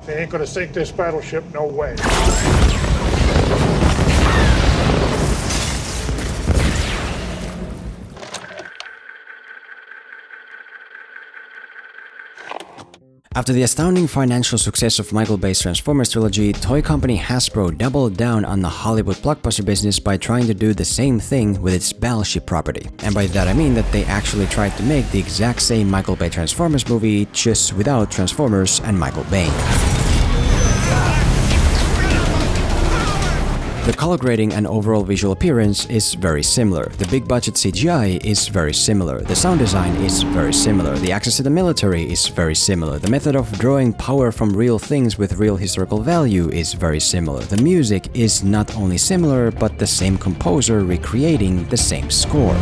They ain't gonna sink this battleship, no way. After the astounding financial success of Michael Bay's Transformers trilogy, toy company Hasbro doubled down on the Hollywood blockbuster business by trying to do the same thing with its Battleship property. And by that I mean that they actually tried to make the exact same Michael Bay Transformers movie, just without Transformers and Michael Bay. The color grading and overall visual appearance is very similar. The big budget CGI is very similar. The sound design is very similar. The access to the military is very similar. The method of drawing power from real things with real historical value is very similar. The music is not only similar, but the same composer recreating the same score.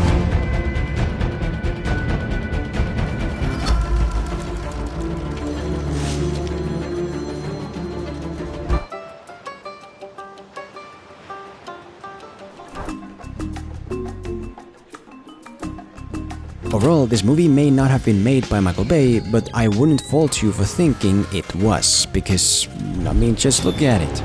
Overall, this movie may not have been made by Michael Bay, but I wouldn't fault you for thinking it was, because, I mean, just look at it.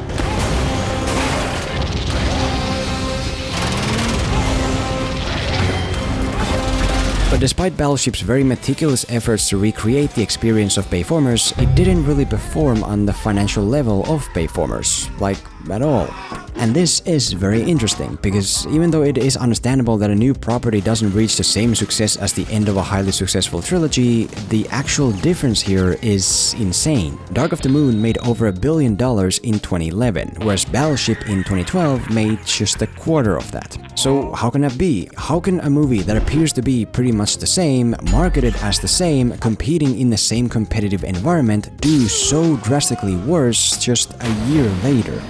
But despite Battleship's very meticulous efforts to recreate the experience of bayformers, it didn't really perform on the financial level of bayformers, like, at all. And this is very interesting, because even though it is understandable that a new property doesn't reach the same success as the end of a highly successful trilogy, the actual difference here is insane. Dark of the Moon made over $1 billion in 2011, whereas Battleship in 2012 made just a quarter of that. So how can that be? How can a movie that appears to be pretty much the same, marketed as the same, competing in the same competitive environment, do so drastically worse just a year later?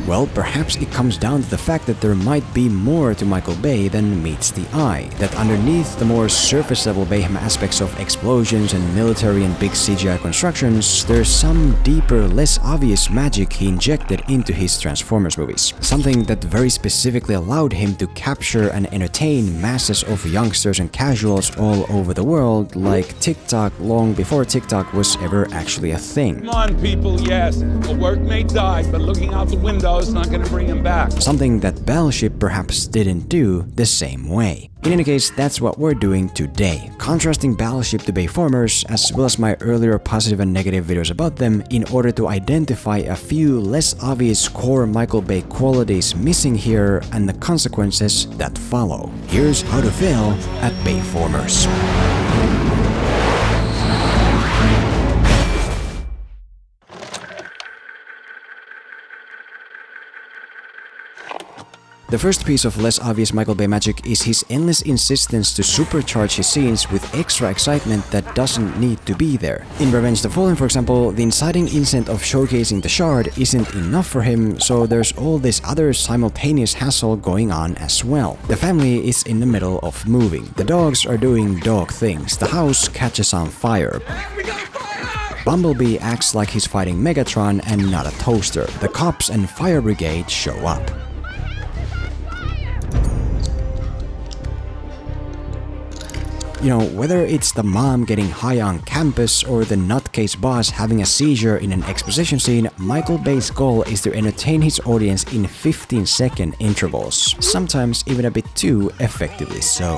Well, perhaps it comes down to the fact that there might be more to Michael Bay than meets the eye. That underneath the more surface-level mayhem aspects of explosions and military and big CGI constructions, there's some deeper, less obvious magic he injected into his Transformers movies. Something that very specifically allowed him to capture and entertain masses of youngsters and casuals all over the world, like TikTok, long before TikTok was ever actually a thing. Come on, people, yes. The work may die, but looking out the window is not going to bring him back. Something that Battleship perhaps didn't do the same way. In any case, that's what we're doing today. Contrasting Battleship to bayformers, as well as my earlier positive and negative videos about them, in order to identify a few less obvious core Michael Bay qualities missing here and the consequences that follow. Here's how to fail at bayformers. The first piece of less obvious Michael Bay magic is his endless insistence to supercharge his scenes with extra excitement that doesn't need to be there. In Revenge the Fallen, for example, the inciting incident of showcasing the Shard isn't enough for him, so there's all this other simultaneous hassle going on as well. The family is in the middle of moving. The dogs are doing dog things. The house catches on fire. Bumblebee acts like he's fighting Megatron and not a toaster. The cops and fire brigade show up. You know, whether it's the mom getting high on campus or the nutcase boss having a seizure in an exposition scene, Michael Bay's goal is to entertain his audience in 15-second intervals, sometimes even a bit too effectively so.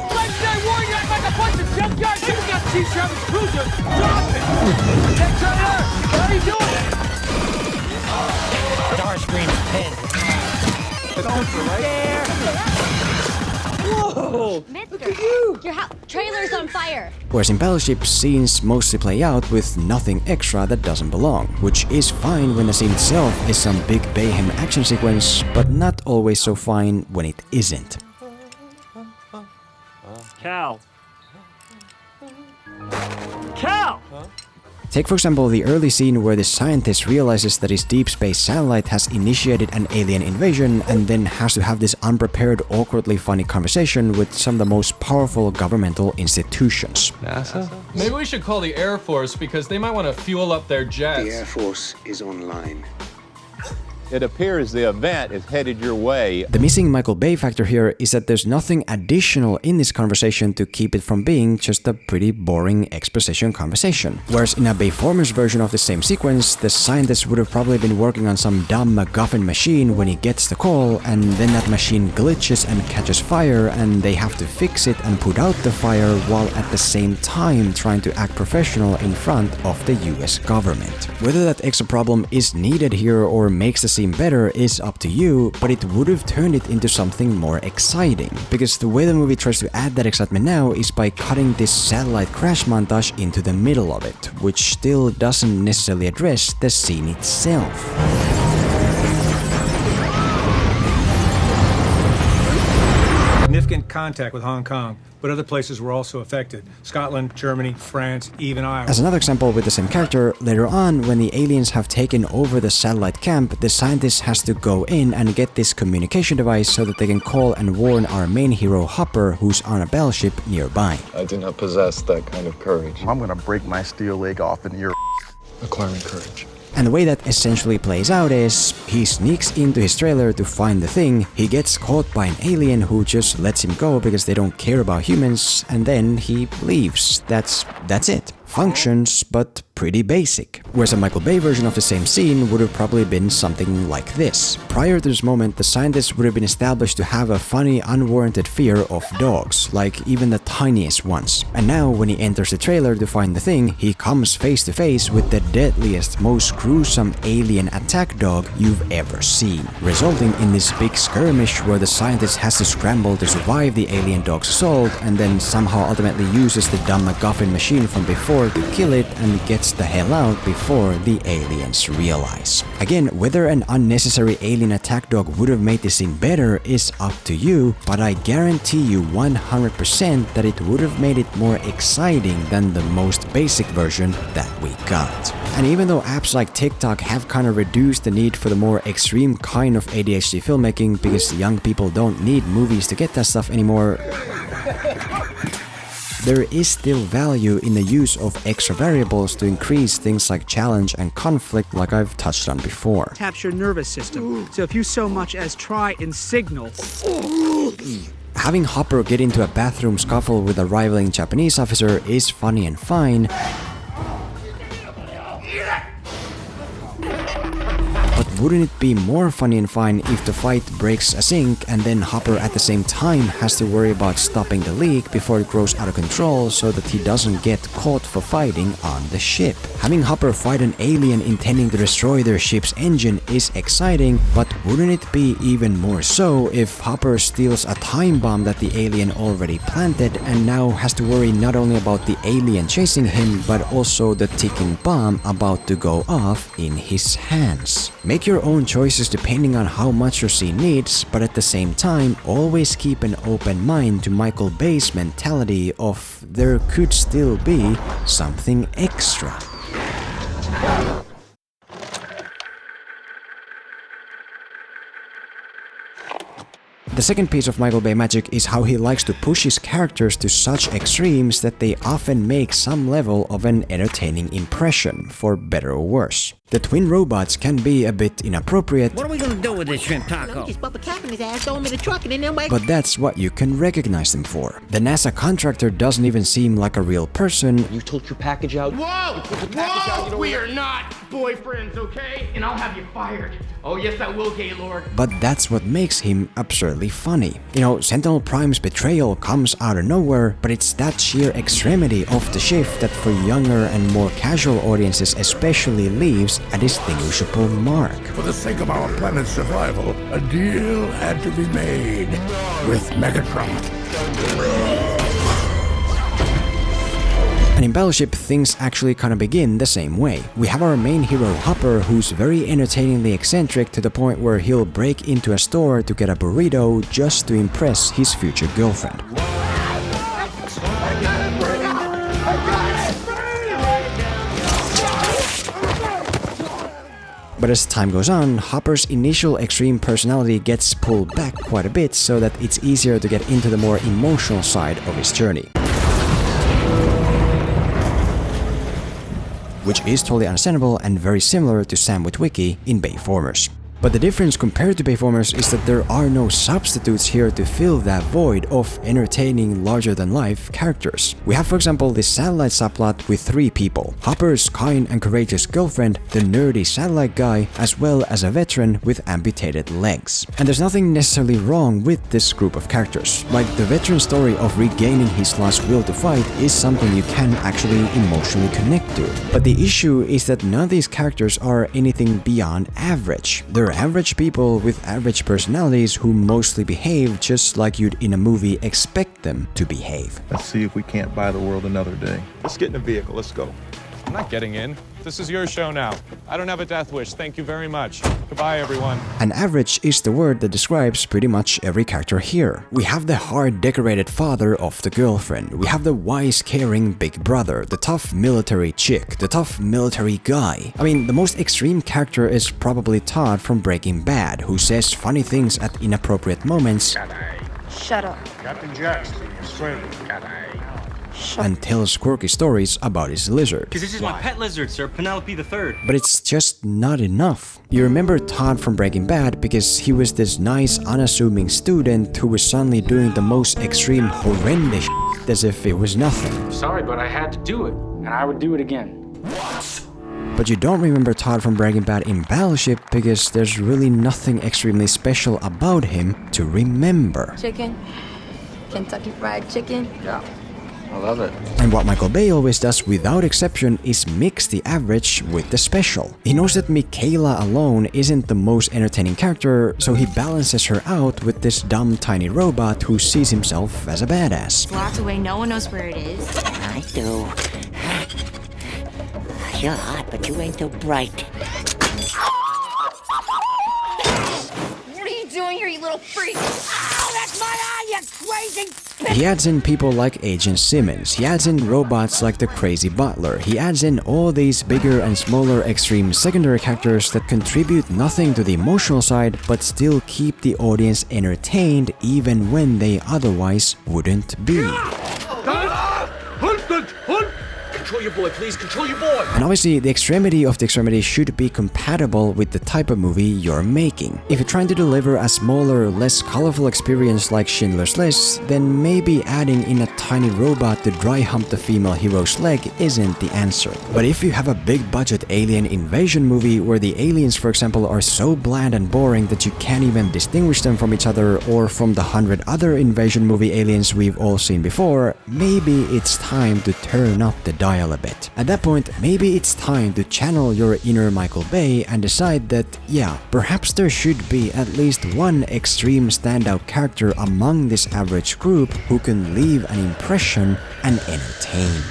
Whoa! Mister, look at you! Your trailer's on fire! Whereas in Battleship, scenes mostly play out with nothing extra that doesn't belong, which is fine when the scene itself is some big mayhem action sequence, but not always so fine when it isn't. Cal! Cal! Take for example the early scene where the scientist realizes that his deep space satellite has initiated an alien invasion and then has to have this unprepared, awkwardly funny conversation with some of the most powerful governmental institutions. NASA? Maybe we should call the Air Force because they might want to fuel up their jets. The Air Force is online. It appears the event is headed your way. The missing Michael Bay factor here is that there's nothing additional in this conversation to keep it from being just a pretty boring exposition conversation. Whereas in a Bayformers version of the same sequence, the scientist would have probably been working on some dumb MacGuffin machine when he gets the call, and then that machine glitches and catches fire, and they have to fix it and put out the fire while at the same time trying to act professional in front of the US government. Whether that extra problem is needed here or makes the scene better is up to you, but it would have turned it into something more exciting. Because the way the movie tries to add that excitement now is by cutting this satellite crash montage into the middle of it, which still doesn't necessarily address the scene itself. Significant contact with Hong Kong, but other places were also affected. Scotland, Germany, France, even Ireland. As another example with the same character, later on when the aliens have taken over the satellite camp, the scientist has to go in and get this communication device so that they can call and warn our main hero Hopper, who's on a battleship nearby. I do not possess that kind of courage. I'm gonna break my steel leg off in your Acquiring courage. And the way that essentially plays out is, he sneaks into his trailer to find the thing, he gets caught by an alien who just lets him go because they don't care about humans, and then he leaves. That's it. Functions, but pretty basic. Whereas a Michael Bay version of the same scene would have probably been something like this. Prior to this moment, the scientist would have been established to have a funny, unwarranted fear of dogs, like even the tiniest ones. And now, when he enters the trailer to find the thing, he comes face to face with the deadliest, most gruesome alien attack dog you've ever seen, resulting in this big skirmish where the scientist has to scramble to survive the alien dog's assault, and then somehow ultimately uses the dumb MacGuffin machine from before to kill it and gets the hell out before the aliens realize. Again, whether an unnecessary alien attack dog would have made the scene better is up to you, but I guarantee you 100% that it would have made it more exciting than the most basic version that we got. And even though apps like TikTok have kind of reduced the need for the more extreme kind of ADHD filmmaking because young people don't need movies to get that stuff anymore, there is still value in the use of extra variables to increase things like challenge and conflict, like I've touched on before. Taps your nervous system, so if you so much as try and signal... Having Hopper get into a bathroom scuffle with a rivaling Japanese officer is funny and fine, but wouldn't it be more funny and fine if the fight breaks a sink and then Hopper at the same time has to worry about stopping the leak before it grows out of control so that he doesn't get caught for fighting on the ship? Having Hopper fight an alien intending to destroy their ship's engine is exciting, but wouldn't it be even more so if Hopper steals a time bomb that the alien already planted and now has to worry not only about the alien chasing him, but also the ticking bomb about to go off in his hands? Make your own choices depending on how much your scene needs, but at the same time, always keep an open mind to Michael Bay's mentality of there could still be something extra. The second piece of Michael Bay magic is how he likes to push his characters to such extremes that they often make some level of an entertaining impression, for better or worse. The twin robots can be a bit inappropriate. What are we gonna do with this shrimp taco? Just put the cap in his ass, throw him in the truck, and then but that's what you can recognize them for. The NASA contractor doesn't even seem like a real person. You took your package out. Whoa! Whoa! You know we are not boyfriends, okay? And I'll have you fired. Oh yes, I will, Gaylord. But that's what makes him absurdly funny. You know, Sentinel Prime's betrayal comes out of nowhere, but it's that sheer extremity of the shift that for younger and more casual audiences especially leaves a distinguishable mark. For the sake of our planet's survival, a deal had to be made with Megatron. And in Battleship, things actually kind of begin the same way. We have our main hero Hopper, who's very entertainingly eccentric to the point where he'll break into a store to get a burrito just to impress his future girlfriend. But as time goes on, Hopper's initial extreme personality gets pulled back quite a bit so that it's easier to get into the more emotional side of his journey. Which is totally understandable and very similar to Sam Witwicky in Bayformers. But the difference compared to Bayformers is that there are no substitutes here to fill that void of entertaining larger-than-life characters. We have, for example, this satellite subplot with 3 people: Hopper's kind and courageous girlfriend, the nerdy satellite guy, as well as a veteran with amputated legs. And there's nothing necessarily wrong with this group of characters. Like, the veteran's story of regaining his lost will to fight is something you can actually emotionally connect to. But the issue is that none of these characters are anything beyond average. They're average people with average personalities who mostly behave just like you'd in a movie expect them to behave. Let's see if we can't buy the world another day. Let's get in the vehicle. Let's go. I'm not getting in. This is your show now. I don't have a death wish. Thank you very much. Goodbye, everyone. And average is the word that describes pretty much every character here. We have the hard decorated father of the girlfriend. We have the wise caring big brother, the tough military chick, the tough military guy. I mean, the most extreme character is probably Todd from Breaking Bad, who says funny things at inappropriate moments. Shut up. Captain Jackson, Australia. And tells quirky stories about his lizard. Because this is my pet lizard, sir, Penelope III. But it's just not enough. You remember Todd from Breaking Bad because he was this nice, unassuming student who was suddenly doing the most extreme, horrendous shit as if it was nothing. Sorry, but I had to do it, and I would do it again. But you don't remember Todd from Breaking Bad in Battleship because there's really nothing extremely special about him to remember. Chicken? Kentucky Fried Chicken? Yeah. I love it. And what Michael Bay always does without exception is mix the average with the special. He knows that Michaela alone isn't the most entertaining character, so he balances her out with this dumb tiny robot who sees himself as a badass. Locked away, no one knows where it is. I do. You're hot, but you ain't so bright. What are you doing here, you little freak? Oh, that's my eye, you crazy bitch! He adds in people like Agent Simmons, he adds in robots like the Crazy Butler, he adds in all these bigger and smaller extreme secondary characters that contribute nothing to the emotional side but still keep the audience entertained even when they otherwise wouldn't be. Control your boy, please. Control your boy. And obviously, the extremity of the extremity should be compatible with the type of movie you're making. If you're trying to deliver a smaller, less colorful experience like Schindler's List, then maybe adding in a tiny robot to dry hump the female hero's leg isn't the answer. But if you have a big budget alien invasion movie where the aliens, for example, are so bland and boring that you can't even distinguish them from each other or from the 100 other invasion movie aliens we've all seen before, maybe it's time to turn up the dial a bit. At that point, maybe it's time to channel your inner Michael Bay and decide that, yeah, perhaps there should be at least one extreme standout character among this average group who can leave an impression and entertain.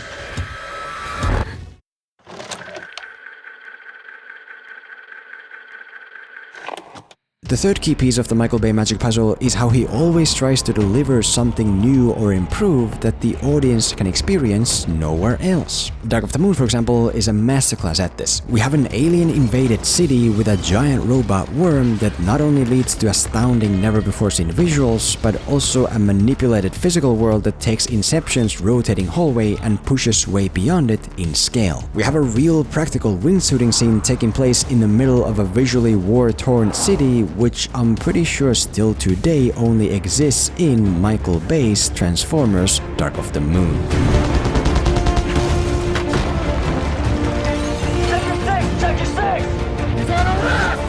The third key piece of the Michael Bay magic puzzle is how he always tries to deliver something new or improved that the audience can experience nowhere else. Dark of the Moon, for example, is a masterclass at this. We have an alien-invaded city with a giant robot worm that not only leads to astounding never-before-seen visuals, but also a manipulated physical world that takes Inception's rotating hallway and pushes way beyond it in scale. We have a real practical wingsuiting scene taking place in the middle of a visually war-torn city, which I'm pretty sure still today only exists in Michael Bay's Transformers: Dark of the Moon. Check your six! He's on arrest!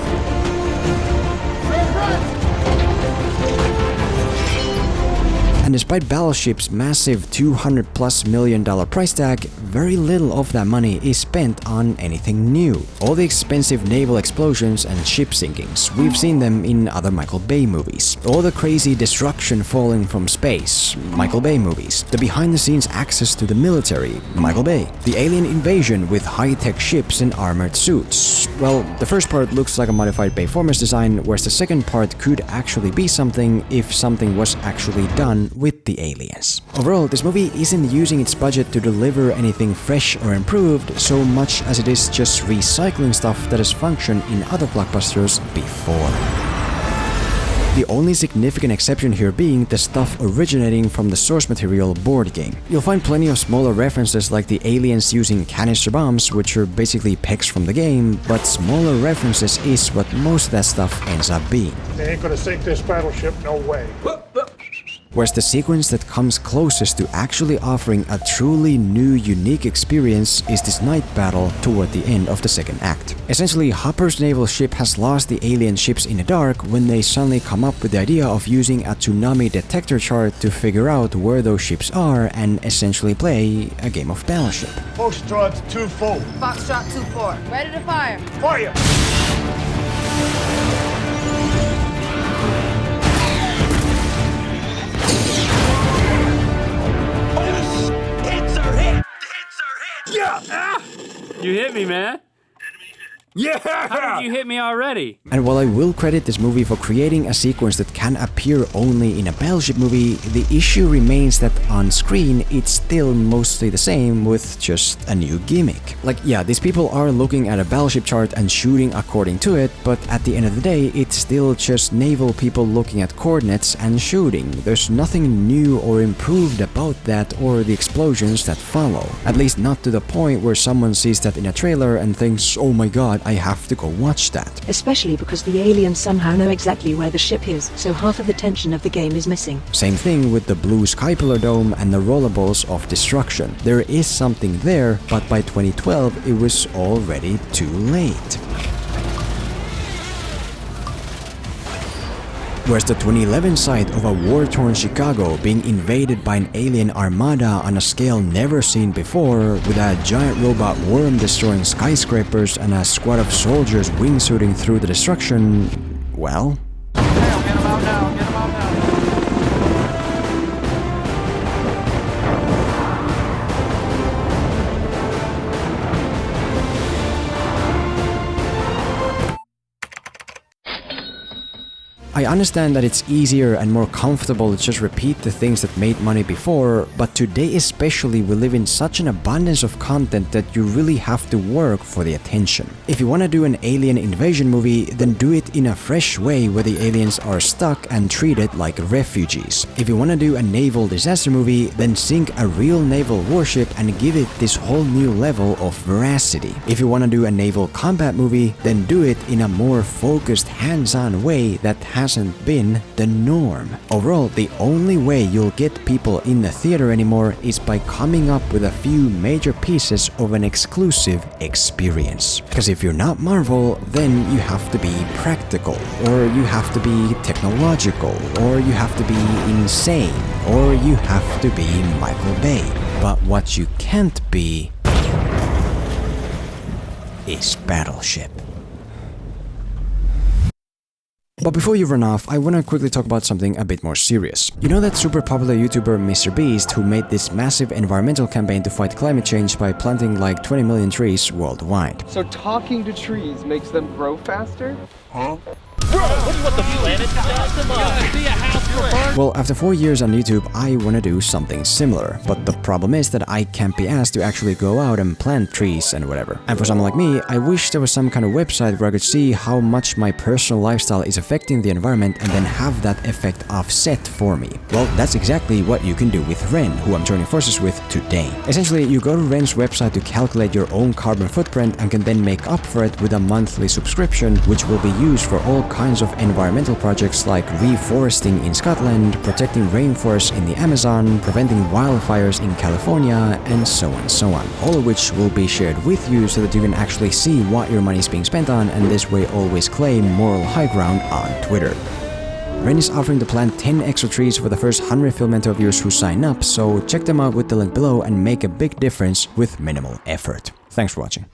And despite Battleship's massive $200+ million price tag, very little of that money is spent on anything new. All the expensive naval explosions and ship sinkings, we've seen them in other Michael Bay movies. All the crazy destruction falling from space, Michael Bay movies. The behind-the-scenes access to the military, Michael Bay. The alien invasion with high-tech ships and armored suits. Well, the first part looks like a modified Bayformers design, whereas the second part could actually be something if something was actually done with the aliens. Overall, this movie isn't using its budget to deliver anything fresh or improved so much as it is just recycling stuff that has functioned in other blockbusters before. The only significant exception here being the stuff originating from the source material board game. You'll find plenty of smaller references like the aliens using canister bombs, which are basically pegs from the game, but smaller references is what most of that stuff ends up being. They ain't gonna sink this battleship, no way. Whereas the sequence that comes closest to actually offering a truly new, unique experience is this night battle toward the end of the second act. Essentially, Hopper's naval ship has lost the alien ships in the dark when they suddenly come up with the idea of using a tsunami detector chart to figure out where those ships are and essentially play a game of Battleship. Foxtrot 2-4. Foxtrot 2-4. Ready to fire. Fire! You hit me, man. Yeah! How did you hit me already? And while I will credit this movie for creating a sequence that can appear only in a Battleship movie, the issue remains that on screen it's still mostly the same with just a new gimmick. Like, yeah, these people are looking at a Battleship chart and shooting according to it, but at the end of the day, it's still just naval people looking at coordinates and shooting. There's nothing new or improved about that or the explosions that follow. At least not to the point where someone sees that in a trailer and thinks, oh my god, I have to go watch that. Especially because the aliens somehow know exactly where the ship is, so half of the tension of the game is missing. Same thing with the blue Skypillar dome and the rollerballs of destruction. There is something there, but by 2012 it was already too late. Whereas the 2011 sight of a war-torn Chicago being invaded by an alien armada on a scale never seen before, with a giant robot worm destroying skyscrapers and a squad of soldiers wingsuiting through the destruction, well... Get him out now, get him out now. I understand that it's easier and more comfortable to just repeat the things that made money before, but today especially we live in such an abundance of content that you really have to work for the attention. If you want to do an alien invasion movie, then do it in a fresh way where the aliens are stuck and treated like refugees. If you want to do a naval disaster movie, then sink a real naval warship and give it this whole new level of veracity. If you want to do a naval combat movie, then do it in a more focused, hands-on way that hasn't been the norm. Overall, the only way you'll get people in the theater anymore is by coming up with a few major pieces of an exclusive experience. Because if you're not Marvel, then you have to be practical, or you have to be technological, or you have to be insane, or you have to be Michael Bay. But what you can't be is Battleship. But before you run off, I want to quickly talk about something a bit more serious. You know that super popular YouTuber MrBeast who made this massive environmental campaign to fight climate change by planting like 20 million trees worldwide? So talking to trees makes them grow faster? Huh? Bro, what do you want the planet to come on? See a house for fun? Well, after 4 years on YouTube, I want to do something similar. But the problem is that I can't be asked to actually go out and plant trees and whatever. And for someone like me, I wish there was some kind of website where I could see how much my personal lifestyle is affecting the environment and then have that effect offset for me. Well, that's exactly what you can do with Ren, who I'm joining forces with today. Essentially, you go to Ren's website to calculate your own carbon footprint and can then make up for it with a monthly subscription, which will be used for all kinds of environmental projects like reforesting in Scotland, protecting rainforests in the Amazon, preventing wildfires in California, and so on, all of which will be shared with you so that you can actually see what your money is being spent on and this way always claim moral high ground on Twitter. Ren is offering to plant 10 extra trees for the first 100 Filmmentor viewers who sign up, so check them out with the link below and make a big difference with minimal effort. Thanks for watching.